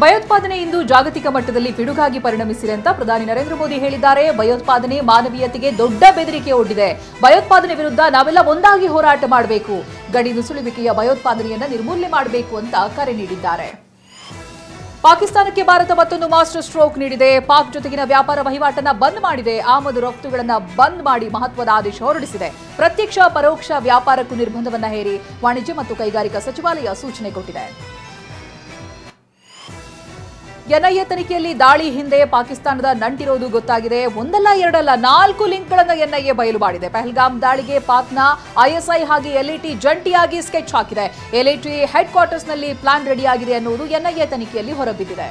ಭಯೋತ್ಪಾದನೆ ಇಂದು ಜಾಗತಿಕ ಮಟ್ಟದಲ್ಲಿ ಪಿಡುಗಾಗಿ ಪರಿಣಮಿಸಿದೆ ಅಂತ ಪ್ರಧಾನಿ ನರೇಂದ್ರ ಮೋದಿ ಹೇಳಿದ್ದಾರೆ. ಭಯೋತ್ಪಾದನೆ ಮಾನವೀಯತೆಗೆ ದೊಡ್ಡ ಬೆದರಿಕೆ ಒಡ್ಡಿದೆ. ಭಯೋತ್ಪಾದನೆ ವಿರುದ್ಧ ನಾವೆಲ್ಲ ಒಂದಾಗಿ ಹೋರಾಟ ಮಾಡಬೇಕು. ಗಡಿ ನುಸುಳುವಿಕೆಯ ಭಯೋತ್ಪಾದನೆಯನ್ನ ನಿರ್ಮೂಲನೆ ಮಾಡಬೇಕು ಅಂತ ಕರೆ ನೀಡಿದ್ದಾರೆ. ಪಾಕಿಸ್ತಾನಕ್ಕೆ ಭಾರತ ಮತ್ತೊಂದು ಮಾಸ್ಟರ್ ಸ್ಟ್ರೋಕ್ ನೀಡಿದೆ. ಪಾಕ್ ಜೊತೆಗಿನ ವ್ಯಾಪಾರ ವಹಿವಾಟನ್ನ ಬಂದ್ ಮಾಡಿದೆ. ಆಮದು ರಫ್ತುಗಳನ್ನು ಬಂದ್ ಮಾಡಿ ಮಹತ್ವದ ಆದೇಶ ಹೊರಡಿಸಿದೆ. ಪ್ರತ್ಯಕ್ಷ ಪರೋಕ್ಷ ವ್ಯಾಪಾರಕ್ಕೂ ನಿರ್ಬಂಧವನ್ನ ಹೇರಿ ವಾಣಿಜ್ಯ ಮತ್ತು ಕೈಗಾರಿಕಾ ಸಚಿವಾಲಯ ಸೂಚನೆ ಕೊಟ್ಟಿದೆ. ಎನ್ಐಎ ತನಿಖೆಯಲ್ಲಿ ದಾಳಿ ಹಿಂದೆ ಪಾಕಿಸ್ತಾನದ ನಂಟಿರೋದು ಗೊತ್ತಾಗಿದೆ. ಒಂದಲ್ಲ ಎರಡಲ್ಲ 4 ಲಿಂಕ್ಗಳನ್ನು ಎನ್ಐಎ ಬಯಲು ಮಾಡಿದೆ. ಪಹಲ್ಗಾಮ್ ದಾಳಿಗೆ ಪಾಕ್ನ ಐಎಸ್ಐ ಹಾಗೆ ಎಲ್ಇಟಿ ಜಂಟಿಯಾಗಿ ಸ್ಕೆಚ್ ಹಾಕಿದೆ. ಎಲ್ಇಟಿ ಹೆಡ್ ಕ್ವಾರ್ಟರ್ಸ್ನಲ್ಲಿ ಪ್ಲಾನ್ ರೆಡಿಯಾಗಿದೆ ಅನ್ನುವುದು ಎನ್ಐಎ ತನಿಖೆಯಲ್ಲಿ ಹೊರಬಿದ್ದಿದೆ.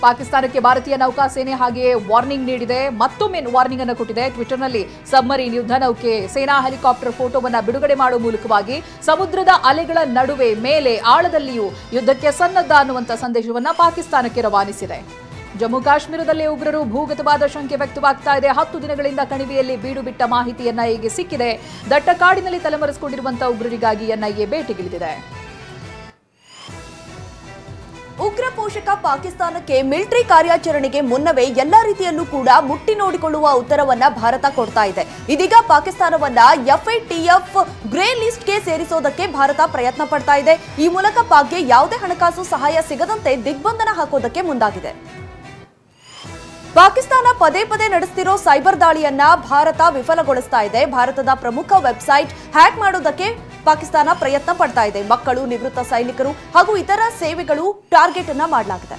ಪಾಕಿಸ್ತಾನಕ್ಕೆ ಭಾರತೀಯ ನೌಕಾಸೇನೆ ಹಾಗೆಯೇ ವಾರ್ನಿಂಗ್ ನೀಡಿದೆ. ಮತ್ತೊಮ್ಮೆ ವಾರ್ನಿಂಗ್ ಅನ್ನು ಕೊಟ್ಟಿದೆ. ಟ್ವಿಟರ್ನಲ್ಲಿ ಸಬ್ಮರೀನ್ ಯುದ್ಧ ನೌಕೆ ಸೇನಾ ಹೆಲಿಕಾಪ್ಟರ್ ಫೋಟೋವನ್ನು ಬಿಡುಗಡೆ ಮಾಡುವ ಮೂಲಕವಾಗಿ ಸಮುದ್ರದ ಅಲೆಗಳ ನಡುವೆ ಮೇಲೆ ಆಳದಲ್ಲಿಯೂ ಯುದ್ಧಕ್ಕೆ ಸನ್ನದ್ಧ ಅನ್ನುವಂಥ ಸಂದೇಶವನ್ನು ಪಾಕಿಸ್ತಾನಕ್ಕೆ ರವಾನಿಸಿದೆ. ಜಮ್ಮು ಕಾಶ್ಮೀರದಲ್ಲಿ ಉಗ್ರರು ಭೂಗತವಾದ ಶಂಕೆ ವ್ಯಕ್ತವಾಗ್ತಾ ಇದೆ. 10 ದಿನಗಳಿಂದ ಕಣಿವೆಯಲ್ಲಿ ಬೀಡು ಬಿಟ್ಟ ಮಾಹಿತಿ ಎನ್ಐಎಗೆ ಸಿಕ್ಕಿದೆ. ದಟ್ಟ ಕಾಡಿನಲ್ಲಿ ತಲೆಮರೆಸಿಕೊಂಡಿರುವಂತಹ ಉಗ್ರರಿಗಾಗಿ ಎನ್ಐಎ ಬೇಟೆಗಿಳಿದಿದೆ. ಉಗ್ರ ಪೋಷಕ ಪಾಕಿಸ್ತಾನಕ್ಕೆ ಮಿಲಿಟರಿ ಕಾರ್ಯಾಚರಣೆಗೆ ಮುನ್ನವೇ ಎಲ್ಲಾ ರೀತಿಯಲ್ಲೂ ಕೂಡ ಮುಟ್ಟಿ ನೋಡಿಕೊಳ್ಳುವ ಉತ್ತರವನ್ನ ಭಾರತ ಕೊಡ್ತಾ ಇದೆ. ಇದೀಗ ಪಾಕಿಸ್ತಾನವನ್ನ ಎಫ್ಎಟಿಎಫ್ ಗ್ರೇ ಲಿಸ್ಟ್ಗೆ ಸೇರಿಸೋದಕ್ಕೆ ಭಾರತ ಪ್ರಯತ್ನ ಪಡ್ತಾ ಇದೆ. ಈ ಮೂಲಕ ಪಾಕ್ಗೆ ಯಾವುದೇ ಹಣಕಾಸು ಸಹಾಯ ಸಿಗದಂತೆ ದಿಗ್ಬಂಧನ ಹಾಕೋದಕ್ಕೆ ಮುಂದಾಗಿದೆ. ಪಾಕಿಸ್ತಾನ ಪದೇ ಪದೇ ನಡೆಸುತ್ತಿರೋ ಸೈಬರ್ ದಾಳಿಯನ್ನ ಭಾರತ ವಿಫಲಗೊಳಿಸ್ತಾ ಇದೆ. ಭಾರತದ ಪ್ರಮುಖ ವೆಬ್ಸೈಟ್ ಹ್ಯಾಕ್ ಮಾಡೋದಕ್ಕೆ ಪಾಕಿಸ್ತಾನ ಪ್ರಯತ್ನ ಪಡ್ತಾ ಇದೆ. ಮಕ್ಕಳು, ನಿವೃತ್ತ ಸೈನಿಕರು ಹಾಗೂ ಇತರ ಸೇವೆಗಳು ಟಾರ್ಗೆಟ್ ಅನ್ನ ಮಾಡಲಾಗಿದೆ.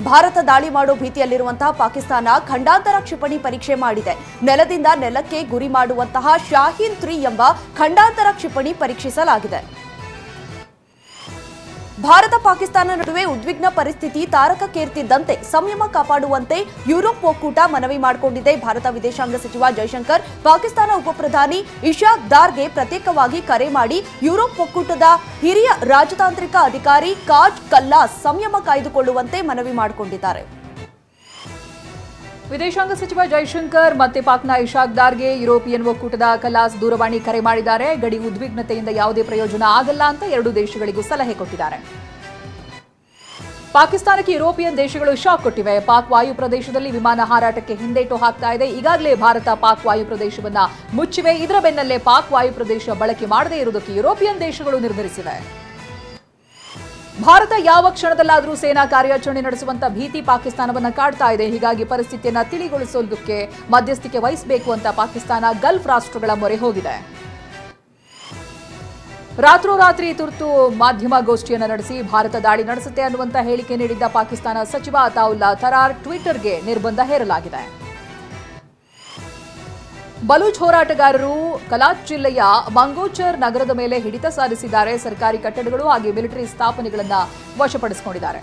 ಭಾರತ ದಾಳಿ ಮಾಡೋ ಭೀತಿಯಲ್ಲಿರುವಂತಹ ಪಾಕಿಸ್ತಾನ ಖಂಡಾಂತರ ಕ್ಷಿಪಣಿ ಪರೀಕ್ಷೆ ಮಾಡಿದೆ. ನೆಲದಿಂದ ನೆಲಕ್ಕೆ ಗುರಿ ಮಾಡುವಂತಹ ಶಾಹೀನ್ 3 ಎಂಬ ಖಂಡಾಂತರ ಕ್ಷಿಪಣಿ ಪರೀಕ್ಷಿಸಲಾಗಿದೆ. ಭಾರತ ಪಾಕಿಸ್ತಾನ ನಡುವೆ ಉದ್ವಿಗ್ನ ಪರಿಸ್ಥಿತಿ ತಾರಕಕ್ಕೇರ್ತಿದ್ದಂತೆ ಸಂಯಮ ಕಾಪಾಡುವಂತೆ ಯುರೋಪ್ ಒಕ್ಕೂಟ ಮನವಿ ಮಾಡಿಕೊಂಡಿದೆ. ಭಾರತ ವಿದೇಶಾಂಗ ಸಚಿವ ಜೈಶಂಕರ್ ಪಾಕಿಸ್ತಾನ ಉಪಪ್ರಧಾನಿ ಇಶಾಕ್ ದಾರ್ಗೆ ಪ್ರತ್ಯೇಕವಾಗಿ ಕರೆ ಮಾಡಿ ಯುರೋಪ್ ಒಕ್ಕೂಟದ ಹಿರಿಯ ರಾಜತಾಂತ್ರಿಕ ಅಧಿಕಾರಿ ಕಾಜ್ ಕಲ್ಲಾಸ್ ಸಂಯಮ ಕಾಯ್ದುಕೊಳ್ಳುವಂತೆ ಮನವಿ ಮಾಡಿಕೊಂಡಿದ್ದಾರೆ. ವಿದೇಶಾಂಗ ಸಚಿವ ಜೈಶಂಕರ್ ಮತ್ತೆ ಪಾಕ್ನ ಇಶಾಕ್ ದಾರ್ಗೆ ಯುರೋಪಿಯನ್ ಒಕ್ಕೂಟದ ಕಲಾಸ್ ದೂರವಾಣಿ ಕರೆ ಮಾಡಿದ್ದಾರೆ. ಗಡಿ ಉದ್ವಿಗ್ನತೆಯಿಂದ ಯಾವುದೇ ಪ್ರಯೋಜನ ಆಗಲ್ಲ ಅಂತ ಎರಡೂ ದೇಶಗಳಿಗೂ ಸಲಹೆ ಕೊಟ್ಟಿದ್ದಾರೆ. ಪಾಕಿಸ್ತಾನಕ್ಕೆ ಯುರೋಪಿಯನ್ ದೇಶಗಳು ಶಾಕ್ ಕೊಟ್ಟಿವೆ. ಪಾಕ್ ವಾಯು ಪ್ರದೇಶದಲ್ಲಿ ವಿಮಾನ ಹಾರಾಟಕ್ಕೆ ಹಿಂದೇಟು ಹಾಕ್ತಾ ಇದೆ. ಈಗಾಗಲೇ ಭಾರತ ಪಾಕ್ ವಾಯು ಪ್ರದೇಶವನ್ನ ಮುಚ್ಚಿವೆ. ಇದರ ಬೆನ್ನಲ್ಲೇ ಪಾಕ್ ವಾಯು ಪ್ರದೇಶ ಬಳಕೆ ಮಾಡದೇ ಇರುವುದಕ್ಕೆ ಯುರೋಪಿಯನ್ ದೇಶಗಳು ನಿರ್ಧರಿಸಿವೆ. ಭಾರತ ಯಾವ ಕ್ಷಣದಲ್ಲಾದರೂ ಸೇನಾ ಕಾರ್ಯಾಚರಣೆ ನಡೆಸುವಂತ ಭೀತಿ ಪಾಕಿಸ್ತಾನವನ್ನ ಕಾಡ್ತಾ ಇದೆ. ಹೀಗಾಗಿ ಪರಿಸ್ಥಿತಿಯನ್ನ ತಿಳಿಗೊಳಿಸೋದಕ್ಕೆ ಮಧ್ಯಸ್ಥಿಕೆ ವಹಿಸಬೇಕು ಅಂತ ಪಾಕಿಸ್ತಾನ ಗಲ್ಫ್ ರಾಷ್ಟ್ರಗಳ ಮೊರೆ ಹೋಗಿದೆ. ರಾತ್ರೋರಾತ್ರಿ ತುರ್ತು ಮಾಧ್ಯಮ ಗೋಷ್ಠಿಯನ್ನು ನಡೆಸಿ ಭಾರತ ದಾಳಿ ನಡೆಸುತ್ತೆ ಅನ್ನುವಂತ ಹೇಳಿಕೆ ನೀಡಿದ್ದ ಪಾಕಿಸ್ತಾನ ಸಚಿವ ಅತಾವುಲ್ಲಾ ತರಾರ್ ಟ್ವಿಟರ್ಗೆ ನಿರ್ಬಂಧ ಹೇರಲಾಗಿದೆ. ಬಲೂಚ್ ಹೋರಾಟಗಾರರು ಕಲಾಚ್ ಜಿಲ್ಲೆಯ ಮಂಗೋಚರ್ ನಗರದ ಮೇಲೆ ಹಿಡಿತ ಸಾಧಿಸಿದ್ದಾರೆ. ಸರ್ಕಾರಿ ಕಟ್ಟಡಗಳು ಹಾಗೆ ಮಿಲಿಟರಿ ಸ್ಥಾಪನೆಗಳನ್ನು ವಶಪಡಿಸಿಕೊಂಡಿದ್ದಾರೆ.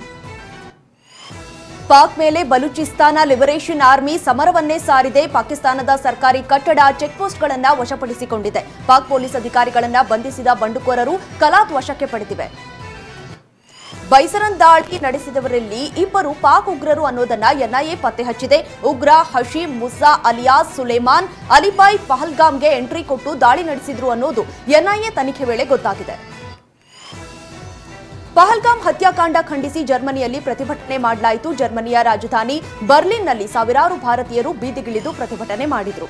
ಪಾಕ್ ಮೇಲೆ ಬಲೂಚಿಸ್ತಾನ ಲಿಬರೇಷನ್ ಆರ್ಮಿ ಸಮರವನ್ನೇ ಸಾರಿದೆ. ಪಾಕಿಸ್ತಾನದ ಸರ್ಕಾರಿ ಕಟ್ಟಡ ಚೆಕ್ಪೋಸ್ಟ್ಗಳನ್ನು ವಶಪಡಿಸಿಕೊಂಡಿದೆ. ಪಾಕ್ ಪೊಲೀಸ್ ಅಧಿಕಾರಿಗಳನ್ನ ಬಂಧಿಸಿದ ಬಂಡುಕೋರರು ಕಲಾತ್ ವಶಕ್ಕೆ ಪಡೆದಿವೆ. ಬೈಸರನ್ ದಾಳಿ ನಡೆಸಿದವರಲ್ಲಿ 2 ಪಾಕ್ ಉಗ್ರರು ಅನ್ನೋದನ್ನ ಎನ್ಐಎ ಪತ್ತೆ ಹಚ್ಚಿದೆ. ಉಗ್ರ ಹಶೀಂ ಮುಸಾ ಅಲಿಯಾಸ್ ಸುಲೇಮಾನ್ ಅಲಿಬಾಯ್ ಪಹಲ್ಗಾಮ್ಗೆ ಎಂಟ್ರಿ ಕೊಟ್ಟು ದಾಳಿ ನಡೆಸಿದ್ರು ಅನ್ನೋದು ಎನ್ಐಎ ತನಿಖೆ ವೇಳೆ ಗೊತ್ತಾಗಿದೆ. ಪಹಲ್ಗಾಮ್ ಹತ್ಯಾಕಾಂಡ ಖಂಡಿಸಿ ಜರ್ಮನಿಯಲ್ಲಿ ಪ್ರತಿಭಟನೆ ಮಾಡಲಾಯಿತು. ಜರ್ಮನಿಯ ರಾಜಧಾನಿ ಬರ್ಲಿನ್ನಲ್ಲಿ ಸಾವಿರಾರು ಭಾರತೀಯರು ಬೀದಿಗಿಳಿದು ಪ್ರತಿಭಟನೆ ಮಾಡಿದರು.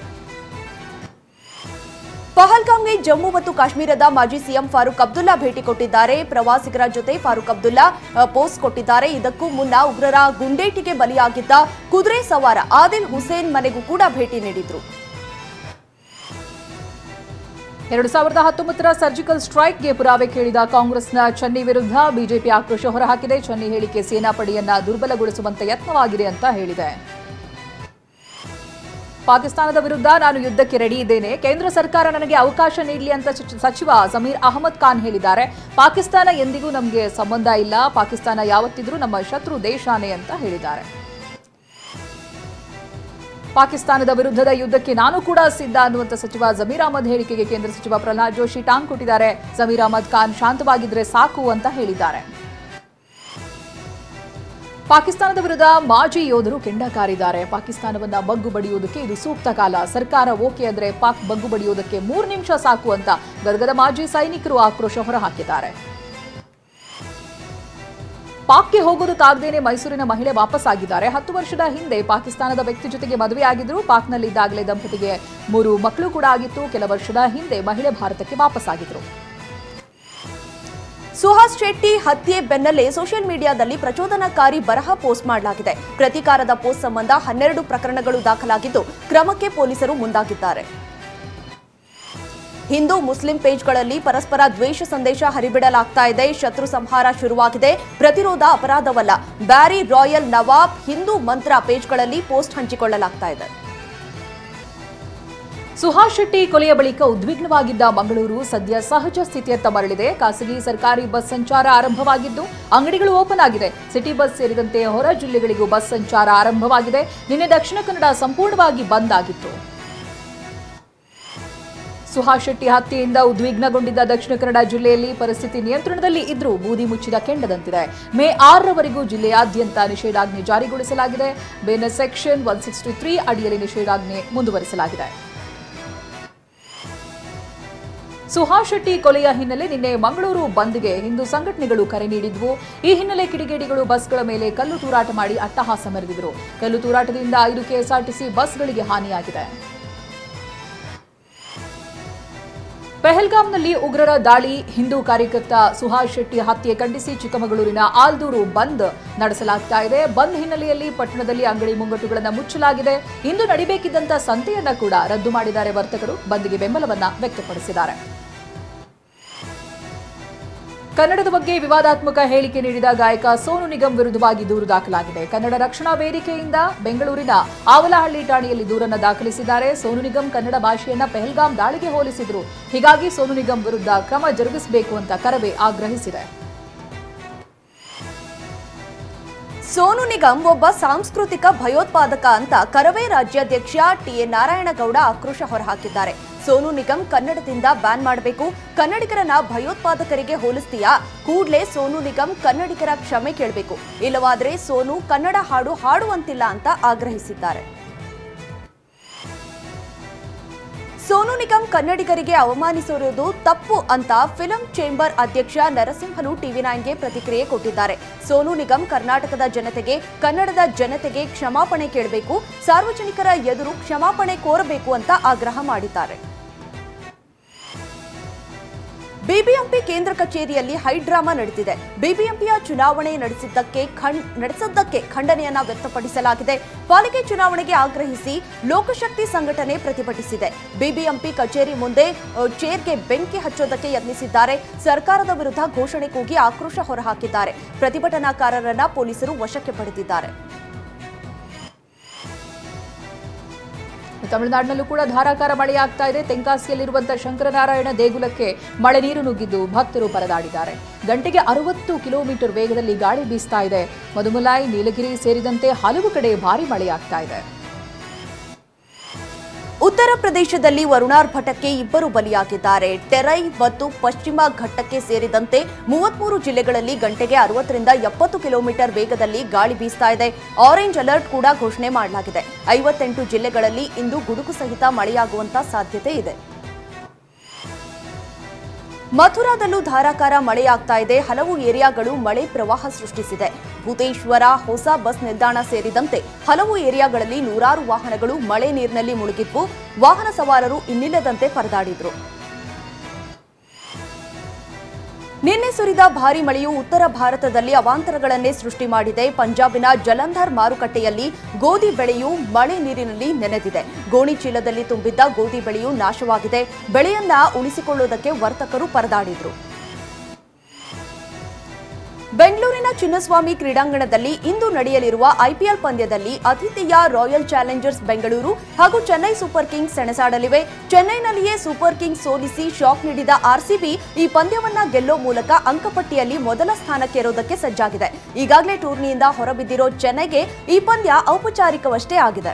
ಪಹಲ್ಗಾಮ್ಗೆ ಜಮ್ಮು ಮತ್ತು ಕಾಶ್ಮೀರದ ಮಾಜಿ ಸಿಎಂ ಫಾರೂಕ್ ಅಬ್ದುಲ್ಲಾ ಭೇಟಿ ಕೊಟ್ಟಿದ್ದಾರೆ. ಪ್ರವಾಸಿಗರ ಜೊತೆ ಫಾರೂಕ್ ಅಬ್ದುಲ್ಲಾ ಪೋಸ್ಟ್ ಕೊಟ್ಟಿದ್ದಾರೆ. ಇದಕ್ಕೂ ಮುನ್ನ ಉಗ್ರರ ಗುಂಡೇಟಿಗೆ ಬಲಿಯಾಗಿದ್ದ ಕುದುರೆ ಸವಾರ ಆದಿಲ್ ಹುಸೇನ್ ಮನೆಗೂ ಕೂಡ ಭೇಟಿ ನೀಡಿದ್ರು. 2019ರ ಸರ್ಜಿಕಲ್ ಸ್ಟ್ರೈಕ್ಗೆ ಪುರಾವೆ ಕೇಳಿದ ಕಾಂಗ್ರೆಸ್ನ ಚನ್ನಿ ವಿರುದ್ಧ ಬಿಜೆಪಿ ಆಕ್ರೋಶ ಹೊರಹಾಕಿದೆ. ಚನ್ನಿ ಹೇಳಿಕೆ ಸೇನಾಪಡೆಯನ್ನ ದುರ್ಬಲಗೊಳಿಸುವಂತ ಯತ್ನವಾಗಿದೆ ಅಂತ ಹೇಳಿದೆ. ಪಾಕಿಸ್ತಾನದ ವಿರುದ್ಧ ನಾನು ಯುದ್ಧಕ್ಕೆ ರೆಡಿ ಇದ್ದೇನೆ. ಕೇಂದ್ರ ಸರ್ಕಾರ ನನಗೆ ಅವಕಾಶ ನೀಡಲಿ ಅಂತ ಸಚಿವ ಜಮೀರ್ ಅಹಮದ್ ಖಾನ್ ಹೇಳಿದ್ದಾರೆ. ಪಾಕಿಸ್ತಾನ ಎಂದಿಗೂ ನಮಗೆ ಸಂಬಂಧ ಇಲ್ಲ. ಪಾಕಿಸ್ತಾನ ಯಾವತ್ತಿದ್ರೂ ನಮ್ಮ ಶತ್ರು ದೇಶಾನೇ ಅಂತ ಹೇಳಿದ್ದಾರೆ. ಪಾಕಿಸ್ತಾನದ ವಿರುದ್ಧದ ಯುದ್ಧಕ್ಕೆ ನಾನು ಕೂಡ ಸಿದ್ಧ ಅನ್ನುವಂಥ ಸಚಿವ ಜಮೀರ್ ಅಹಮದ್ ಹೇಳಿಕೆಗೆ ಕೇಂದ್ರ ಸಚಿವ ಪ್ರಹ್ಲಾದ್ ಜೋಶಿ ಟಾಂಗ್ ಕೊಟ್ಟಿದ್ದಾರೆ. ಜಮೀರ್ ಅಹಮದ್ ಖಾನ್ ಶಾಂತವಾಗಿದ್ರೆ ಸಾಕು ಅಂತ ಹೇಳಿದ್ದಾರೆ. ಪಾಕಿಸ್ತಾನದ ವಿರುದ್ಧ ಮಾಜಿ ಯೋಧರು ಕೆಂಡ ಕಾರಿದ್ದಾರೆ. ಪಾಕಿಸ್ತಾನವನ್ನ ಬಗ್ಗು ಬಡಿಯುವುದಕ್ಕೆ ಇದು ಸೂಕ್ತ ಕಾಲ. ಸರ್ಕಾರ ಓಕೆ ಅಂದ್ರೆ ಪಾಕ್ ಬಗ್ಗು ಬಡಿಯುವುದಕ್ಕೆ 3 ನಿಮಿಷ ಸಾಕು ಅಂತ ಗದಗದ ಮಾಜಿ ಸೈನಿಕರು ಆಕ್ರೋಶ ಹೊರಹಾಕಿದ್ದಾರೆ. ಪಾಕ್ಗೆ ಹೋಗೋದಕ್ಕಾಗದೇನೆ ಮೈಸೂರಿನ ಮಹಿಳೆ ವಾಪಸ್ ಆಗಿದ್ದಾರೆ. 10 ವರ್ಷದ ಹಿಂದೆ ಪಾಕಿಸ್ತಾನದ ವ್ಯಕ್ತಿ ಜೊತೆಗೆ ಮದುವೆಯಾಗಿದ್ರು. ಪಾಕ್ನಲ್ಲಿದ್ದಾಗಲೇ ದಂಪತಿಗೆ 3 ಮಕ್ಕಳು ಕೂಡ ಆಗಿತ್ತು. ಕೆಲ ವರ್ಷದ ಹಿಂದೆ ಮಹಿಳೆ ಭಾರತಕ್ಕೆ ವಾಪಸ್ ಆಗಿದ್ರು. ಸುಹಾಸ್ ಶೆಟ್ಟಿ ಹತ್ಯೆ ಬೆನ್ನಲ್ಲೇ ಸೋಷಿಯಲ್ ಮೀಡಿಯಾದಲ್ಲಿ ಪ್ರಚೋದನಾಕಾರಿ ಬರಹ ಪೋಸ್ಟ್ ಮಾಡಲಾಗಿದೆ. ಪ್ರತೀಕಾರದ ಪೋಸ್ಟ್ ಸಂಬಂಧ 12 ಪ್ರಕರಣಗಳು ದಾಖಲಾಗಿದ್ದು ಕ್ರಮಕ್ಕೆ ಪೊಲೀಸರು ಮುಂದಾಗಿದ್ದಾರೆ. ಹಿಂದೂ ಮುಸ್ಲಿಂ ಪೇಜ್ಗಳಲ್ಲಿ ಪರಸ್ಪರ ದ್ವೇಷ ಸಂದೇಶ ಹರಿಬಿಡಲಾಗ್ತಾ ಇದೆ. ಶತ್ರು ಸಂಹಾರ ಶುರುವಾಗಿದೆ. ಪ್ರತಿರೋಧ ಅಪರಾಧವಲ್ಲ. ಬ್ಯಾರಿ ರಾಯಲ್ ನವಾಬ್ ಹಿಂದೂ ಮಂತ್ರ ಪೇಜ್ಗಳಲ್ಲಿ ಪೋಸ್ಟ್ ಹಂಚಿಕೊಳ್ಳಲಾಗ್ತಾ ಇದೆ. ಸುಹಾಸ್ ಶೆಟ್ಟಿ ಕೊಲೆಯ ಬಳಿಕ ಉದ್ವಿಗ್ನವಾಗಿದ್ದ ಮಂಗಳೂರು ಸದ್ಯ ಸಹಜ ಸ್ಥಿತಿಯತ್ತ ಮರಳಿದೆ. ಖಾಸಗಿ ಸರ್ಕಾರಿ ಬಸ್ ಸಂಚಾರ ಆರಂಭವಾಗಿದ್ದು ಅಂಗಡಿಗಳು ಓಪನ್ ಆಗಿದೆ. ಸಿಟಿ ಬಸ್ ಸೇರಿದಂತೆ ಹೊರ ಜಿಲ್ಲೆಗಳಿಗೂ ಬಸ್ ಸಂಚಾರ ಆರಂಭವಾಗಿದೆ. ನಿನ್ನೆ ದಕ್ಷಿಣ ಕನ್ನಡ ಸಂಪೂರ್ಣವಾಗಿ ಬಂದ್ ಆಗಿತ್ತು. ಸುಹಾಸ್ ಶೆಟ್ಟಿ ಹತ್ಯೆಯಿಂದ ಉದ್ವಿಗ್ನಗೊಂಡಿದ್ದ ದಕ್ಷಿಣ ಕನ್ನಡ ಜಿಲ್ಲೆಯಲ್ಲಿ ಪರಿಸ್ಥಿತಿ ನಿಯಂತ್ರಣದಲ್ಲಿ ಇದ್ರೂ ಬೂದಿ ಮುಚ್ಚಿದ ಕೆಂಡದಂತಿದೆ. ಮೇ 6ರವರೆಗೂ ಜಿಲ್ಲೆಯಾದ್ಯಂತ ನಿಷೇಧಾಜ್ಞೆ ಜಾರಿಗೊಳಿಸಲಾಗಿದೆ. ಬೇನ ಸೆಕ್ಷನ್ 163 ಅಡಿಯಲ್ಲಿ ನಿಷೇಧಾಜ್ಞೆ ಮುಂದುವರಿಸಲಾಗಿದೆ. ಸುಹಾಸ್ ಶೆಟ್ಟಿ ಕೊಲೆಯ ಹಿನ್ನೆಲೆ ನಿನ್ನೆ ಮಂಗಳೂರು ಬಂದ್ಗೆ ಹಿಂದೂ ಸಂಘಟನೆಗಳು ಕರೆ ನೀಡಿದ್ವು. ಈ ಹಿನ್ನೆಲೆ ಕಿಡಿಗೇಡಿಗಳು ಬಸ್ಗಳ ಮೇಲೆ ಕಲ್ಲು ತೂರಾಟ ಮಾಡಿ ಅಟ್ಟಹಾಸ ಮೆರೆದಿದ್ರು. ಕಲ್ಲು ತೂರಾಟದಿಂದ 5 ಕೆಎಸ್ಆರ್ಟಿಸಿ ಬಸ್ಗಳಿಗೆ ಹಾನಿಯಾಗಿದೆ. ಪೆಹಲ್ಗಾಂನಲ್ಲಿ ಉಗ್ರರ ದಾಳಿ, ಹಿಂದೂ ಕಾರ್ಯಕರ್ತ ಸುಹಾಸ್ ಶೆಟ್ಟಿ ಹತ್ಯೆ ಖಂಡಿಸಿ ಚಿಕ್ಕಮಗಳೂರಿನ ಆಲ್ದೂರು ಬಂದ್ ನಡೆಸಲಾಗ್ತಾ ಇದೆ. ಬಂದ್ ಹಿನ್ನೆಲೆಯಲ್ಲಿ ಪಟ್ಟಣದಲ್ಲಿ ಅಂಗಡಿ ಮುಂಗಟ್ಟುಗಳನ್ನು ಮುಚ್ಚಲಾಗಿದೆ. ಇಂದು ನಡಿಬೇಕಿದ್ದಂತ ಸಂತೆಯನ್ನ ಕೂಡ ರದ್ದು ಮಾಡಿದ್ದಾರೆ ವರ್ತಕರು. ಬಂದ್ಗೆ ಬೆಂಬಲವನ್ನ ವ್ಯಕ್ತಪಡಿಸಿದ್ದಾರೆ. ಕನ್ನಡದ ಬಗ್ಗೆ ವಿವಾದಾತ್ಮಕ ಹೇಳಿಕೆ ನೀಡಿದ ಗಾಯಕ ಸೋನು ನಿಗಮ್ ವಿರುದ್ಧವಾಗಿ ದೂರು ದಾಖಲಾಗಿದೆ. ಕನ್ನಡ ರಕ್ಷಣಾ ವೇದಿಕೆಯಿಂದ ಬೆಂಗಳೂರಿನ ಆವಲಹಳ್ಳಿ ಠಾಣೆಯಲ್ಲಿ ದೂರನ್ನು ದಾಖಲಿಸಿದ್ದಾರೆ. ಸೋನು ನಿಗಮ್ ಕನ್ನಡ ಭಾಷೆಯನ್ನ ಪೆಹಲ್ಗಾಂ ದಾಳಿಗೆ ಹೋಲಿಸಿದ್ರು. ಹೀಗಾಗಿ ಸೋನು ನಿಗಮ್ ವಿರುದ್ಧ ಕ್ರಮ ಜರುಗಿಸಬೇಕು ಅಂತ ಕರವೇ ಆಗ್ರಹಿಸಿದೆ. ಸೋನು ನಿಗಮ್ ಒಬ್ಬ ಸಾಂಸ್ಕೃತಿಕ ಭಯೋತ್ಪಾದಕ ಅಂತ ಕರವೇ ರಾಜ್ಯಾಧ್ಯಕ್ಷ ಟಿಎನ್ ನಾರಾಯಣಗೌಡ ಆಕ್ರೋಶ ಹೊರಹಾಕಿದ್ದಾರೆ. ಸೋನು ನಿಗಮ್ ಕನ್ನಡದಿಂದ ಬ್ಯಾನ್ ಮಾಡಬೇಕು. ಕನ್ನಡಿಗರನ್ನ ಭಯೋತ್ಪಾದಕರಿಗೆ ಹೋಲಿಸ್ತೀಯಾ? ಕೂಡಲೇ ಸೋನು ನಿಗಮ್ ಕನ್ನಡಿಗರ ಕ್ಷಮೆ ಕೇಳಬೇಕು. ಇಲ್ಲವಾದರೆ ಸೋನು ಕನ್ನಡ ಹಾಡು ಹಾಡುವಂತಿಲ್ಲ ಅಂತ ಆಗ್ರಹಿಸಿದ್ದಾರೆ. ಸೋನು ನಿಗಮ್ ಕನ್ನಡಿಗರಿಗೆ ಅವಮಾನಿಸಿರುವುದು ತಪ್ಪು ಅಂತ ಫಿಲಂ ಚೇಂಬರ್ ಅಧ್ಯಕ್ಷ ನರಸಿಂಹನು ಟಿವಿ9ಗೆ ಪ್ರತಿಕ್ರಿಯೆ ಕೊಟ್ಟಿದ್ದಾರೆ. ಸೋನು ನಿಗಮ್ ಕರ್ನಾಟಕದ ಜನತೆಗೆ, ಕನ್ನಡದ ಜನತೆಗೆ ಕ್ಷಮಾಪಣೆ ಕೇಳಬೇಕು, ಸಾರ್ವಜನಿಕರ ಎದುರು ಕ್ಷಮಾಪಣೆ ಕೋರಬೇಕು ಅಂತ ಆಗ್ರಹ ಮಾಡಿದ್ದಾರೆ. ಬಿಬಿಎಂಪಿ ಕೇಂದ್ರ ಕಚೇರಿಯಲ್ಲಿ ಹೈಡ್ರಾಮಾ ನಡೆದಿದೆ. ಬಿಬಿಎಂಪಿಯ ಚುನಾವಣೆ ನಡೆಸಿದ್ದಕ್ಕೆ ಖಂಡನೆಯನ್ನ ವ್ಯಕ್ತಪಡಿಸಲಾಗಿದೆ. ಪಾಲಿಕೆ ಚುನಾವಣೆಗೆ ಆಗ್ರಹಿಸಿ ಲೋಕಶಕ್ತಿ ಸಂಘಟನೆ ಪ್ರತಿಭಟಿಸಿದೆ. ಬಿಬಿಎಂಪಿ ಕಚೇರಿ ಮುಂದೆ ಚೇರ್ಗೆ ಬೆಂಕಿ ಹಚ್ಚೋದಕ್ಕೆ ಯತ್ನಿಸಿದ್ದಾರೆ. ಸರ್ಕಾರದ ವಿರುದ್ಧ ಘೋಷಣೆ ಕೂಗಿ ಆಕ್ರೋಶ ಹೊರಹಾಕಿದ್ದಾರೆ. ಪ್ರತಿಭಟನಾಕಾರರನ್ನ ಪೊಲೀಸರು ವಶಕ್ಕೆ ಪಡೆದಿದ್ದಾರೆ. ತಮಿಳುನಾಡಿನಲ್ಲೂ ಕೂಡ ಧಾರಾಕಾರ ಮಳೆಯಾಗ್ತಾ ಇದೆ. ತೆಂಕಾಸಿಯಲ್ಲಿರುವಂತಹ ಶಂಕರನಾರಾಯಣ ದೇಗುಲಕ್ಕೆ ಮಳೆ ನೀರು ನುಗ್ಗಿದ್ದು ಭಕ್ತರು ಪರದಾಡಿದ್ದಾರೆ. ಗಂಟೆಗೆ 60 ಕಿಲೋಮೀಟರ್ ವೇಗದಲ್ಲಿ ಗಾಳಿ ಬೀಸ್ತಾ ಇದೆ. ಮಧುಮಲೈ, ನೀಲಗಿರಿ ಸೇರಿದಂತೆ ಹಲವು ಕಡೆ ಭಾರೀ ಮಳೆಯಾಗ್ತಾ ಇದೆ. ಉತ್ತರ ಪ್ರದೇಶದಲ್ಲಿ ವರುಣಾರ್ಭಟಕ್ಕೆ 2 ಬಲಿಯಾಗಿದ್ದಾರೆ. ಟೆರೈ ಮತ್ತು ಪಶ್ಚಿಮ ಘಟ್ಟಕ್ಕೆ ಸೇರಿದಂತೆ 33 ಜಿಲ್ಲೆಗಳಲ್ಲಿ ಗಂಟೆಗೆ 60 ರಿಂದ 70 ಕಿಲೋಮೀಟರ್ ವೇಗದಲ್ಲಿ ಗಾಳಿ ಬೀಸ್ತಾ ಇದೆ. ಆರೆಂಜ್ ಅಲರ್ಟ್ ಕೂಡ ಘೋಷಣೆ ಮಾಡಲಾಗಿದೆ. 58 ಜಿಲ್ಲೆಗಳಲ್ಲಿ ಇಂದು ಗುಡುಗು ಸಹಿತ ಮಳೆಯಾಗುವಂತ ಸಾಧ್ಯತೆ ಇದೆ. ಮಥುರಾದಲ್ಲೂ ಧಾರಾಕಾರ ಮಳೆಯಾಗ್ತಾ ಇದೆ. ಹಲವು ಏರಿಯಾಗಳು ಮಳೆ ಪ್ರವಾಹ ಸೃಷ್ಟಿಸಿದೆ. ಭೂತೇಶ್ವರ ಹೊಸ ಬಸ್ ನಿಲ್ದಾಣ ಸೇರಿದಂತೆ ಹಲವು ಏರಿಯಾಗಳಲ್ಲಿ ನೂರಾರು ವಾಹನಗಳು ಮಳೆ ನೀರಿನಲ್ಲಿ ಮುಳುಗಿದ್ವು. ವಾಹನ ಸವಾರರು ಇನ್ನಿಲ್ಲದಂತೆ ಪರದಾಡಿದ್ರು. ನಿನ್ನೆ ಸುರಿದ ಭಾರೀ ಮಳೆಯು ಉತ್ತರ ಭಾರತದಲ್ಲಿ ಅವಾಂತರಗಳನ್ನೇ ಸೃಷ್ಟಿ ಮಾಡಿದೆ. ಪಂಜಾಬಿನ ಜಲಂಧರ್ ಮಾರುಕಟ್ಟೆಯಲ್ಲಿ ಗೋಧಿ ಬೆಳೆಯು ಮಳೆ ನೀರಿನಲ್ಲಿ ನೆನೆದಿದೆ. ಗೋಣಿ ಚೀಲದಲ್ಲಿ ತುಂಬಿದ್ದ ಗೋಧಿ ಬೆಳೆಯು ನಾಶವಾಗಿದೆ. ಬೆಳೆಯನ್ನ ಉಳಿಸಿಕೊಳ್ಳುವುದಕ್ಕೆ ವರ್ತಕರು ಪರದಾಡಿದ್ರು. ಬೆಂಗಳೂರಿನ ಚಿನ್ನಸ್ವಾಮಿ ಕ್ರೀಡಾಂಗಣದಲ್ಲಿ ಇಂದು ನಡೆಯಲಿರುವ ಐಪಿಎಲ್ ಪಂದ್ಯದಲ್ಲಿ ಆತಿಥೇಯ ರಾಯಲ್ ಚಾಲೆಂಜರ್ಸ್ ಬೆಂಗಳೂರು ಹಾಗೂ ಚೆನ್ನೈ ಸೂಪರ್ ಕಿಂಗ್ಸ್ ಸೆಣಸಾಡಲಿವೆ. ಚೆನ್ನೈನಲ್ಲಿಯೇ ಸೂಪರ್ ಕಿಂಗ್ಸ್ ಸೋಲಿಸಿ ಶಾಕ್ ನೀಡಿದ ಆರ್ಸಿಬಿ ಈ ಪಂದ್ಯವನ್ನ ಗೆಲ್ಲೋ ಮೂಲಕ ಅಂಕಪಟ್ಟಿಯಲ್ಲಿ ಮೊದಲ ಸ್ಥಾನಕ್ಕೇರೋದಕ್ಕೆ ಸಜ್ಜಾಗಿದೆ. ಈಗಾಗಲೇ ಟೂರ್ನಿಯಿಂದ ಹೊರಬಿದ್ದಿರೋ ಚೆನ್ನೈಗೆ ಈ ಪಂದ್ಯ ಔಪಚಾರಿಕವಷ್ಟೇ ಆಗಿದೆ.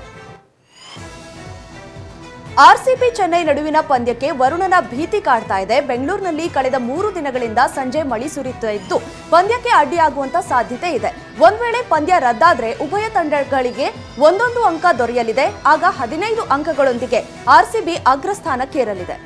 ಆರ್ಸಿಬಿ ಚೆನ್ನೈ ನಡುವಿನ ಪಂದ್ಯಕ್ಕೆ ವರುಣನ ಭೀತಿ ಕಾಡ್ತಾ ಇದೆ. ಬೆಂಗಳೂರಿನಲ್ಲಿ ಕಳೆದ 3 ದಿನಗಳಿಂದ ಸಂಜೆ ಮಳೆ ಸುರಿಯುತ್ತಾ ಇದ್ದು ಪಂದ್ಯಕ್ಕೆ ಅಡ್ಡಿಯಾಗುವಂತ ಸಾಧ್ಯತೆ ಇದೆ. ಒಂದ್ ವೇಳೆ ಪಂದ್ಯ ರದ್ದಾದ್ರೆ ಉಭಯ ತಂಡಗಳಿಗೆ 1 ಅಂಕ ದೊರೆಯಲಿದೆ. ಆಗ 15 ಅಂಕಗಳೊಂದಿಗೆ ಆರ್ಸಿಬಿ ಅಗ್ರಸ್ಥಾನಕ್ಕೇರಲಿದೆ.